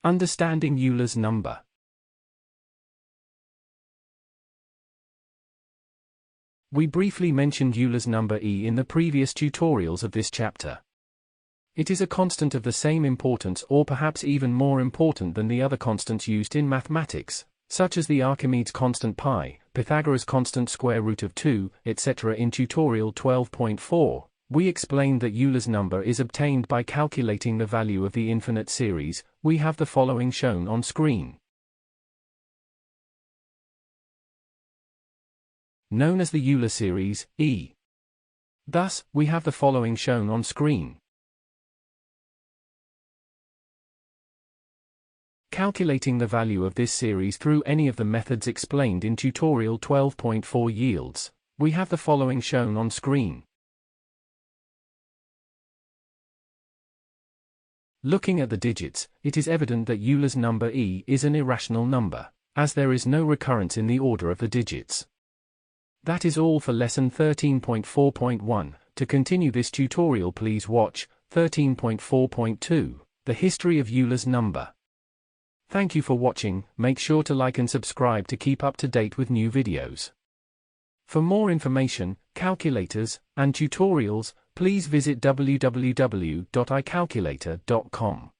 Understanding Euler's number. We briefly mentioned Euler's number E in the previous tutorials of this chapter. It is a constant of the same importance or perhaps even more important than the other constants used in mathematics, such as the Archimedes constant pi, Pythagoras constant square root of 2, etc. In tutorial 12.4, we explained that Euler's number is obtained by calculating the value of the infinite series. We have the following shown on screen. Known as the Euler series, E. Thus, we have the following shown on screen. Calculating the value of this series through any of the methods explained in tutorial 12.4 yields, we have the following shown on screen. Looking at the digits, it is evident that Euler's number E is an irrational number, as there is no recurrence in the order of the digits. That is all for lesson 13.4.1. To continue this tutorial, please watch 13.4.2, the history of Euler's number. Thank you for watching. Make sure to like and subscribe to keep up to date with new videos. For more information, calculators, and tutorials, please visit www.icalculator.com.